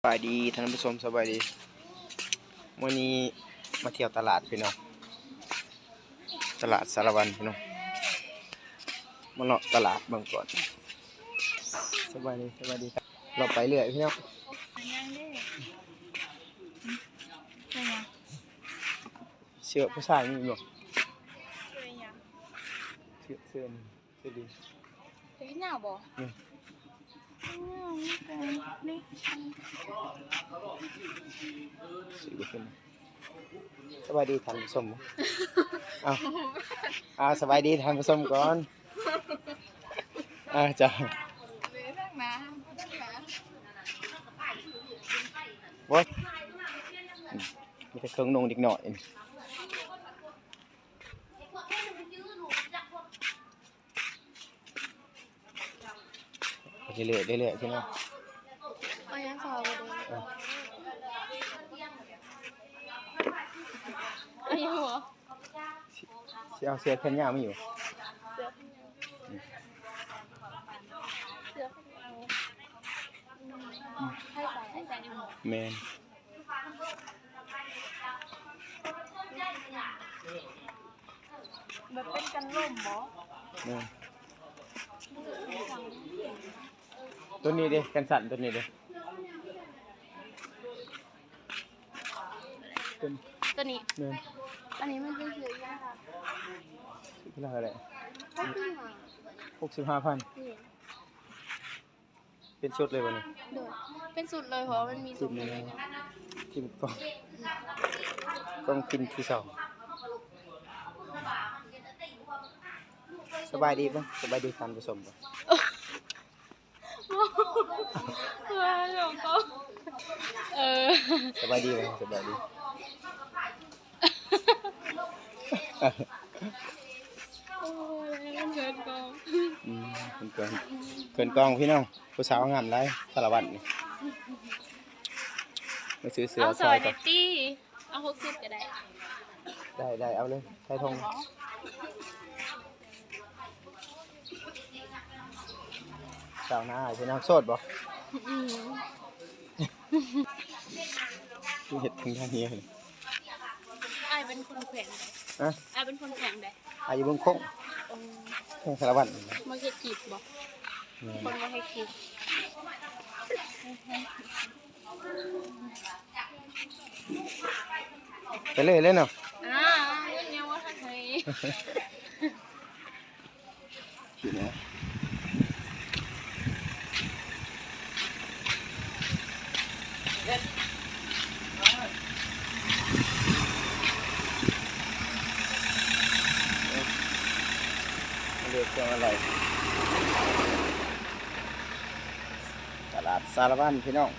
สบายดีท่านผู้ชมสบายดีวันนี้มาเที่ยวตลาดพี่น้องตลาดสารวันพี่น้องมาเลาะตลาดบางก่อนสบายดีครับเราไปเรื่อยพี่น้องเสื้อผู้ชายมีบ่เสื้อดี cái nào bỏ Ừ. đi ซื้อขึ้นสบายดีท่านผู้ชมสบายดีท่านผู้ชมก่อนจ้ะ để thằng má ว้ามีแต่เครื่องนงเด็กหน่อยเรื่อยพี่น้อง ôi em sò vào đây ai hả เอาเสื้อแขนยาวไม่อยู่ hay xài đi một แมน แบบเป็นกันล่มบ่ แมนตัวนี้ดิกันสั่นตัวนี้ดิ ตัวนี้ แมน อันนี้มันเป็นเสื้อยาก เท่าไหร่อะไร ก็คือหา 65,000 นี่ เป็นชุดเลยวันนี้ โดยเป็นสุดเลยเพราะมันมี กิ สุ น ด เลยกินต้องกินที่สองสบายดีป่ะสบายดีท่านผู้ชมป่ะ ว้าวหลงก็สบายดีป่ะสบายดี โอ้ยมันเกินกอง เกินกองพี่น้องผู้สาวงามไรสารวัตรนี่มาซื้อเสื้อ เอาซ ซ อ อย ย เน ก่อน ตตี้เอา60ก็ได้ ได้เอาเลยใช้ธงสาวหน้าพี่น้องโสดบ่ อืม ที่เห็ดถึงทางนี้เลย อายเป็นคนแข็งเลย นะ อายเป็นคนแข็งเลย อายุเบิ่งโค้ง โอ้ สารวัตร มาเก็ตจีบบ่คนมาให้จีบ ไปเลยเนาะ เรื่องนี้ว่าถ้าเคย ผิดนะเรียกเครื่องอะไรตลาดสารวัตรพี่น้อง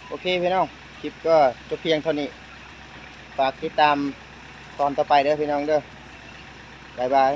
โอเคพี่น้องคลิปก็จบเพียงเท่านี้ฝากติดตามตอนต่อไปเด้อพี่น้องเด้อบ๊ายบาย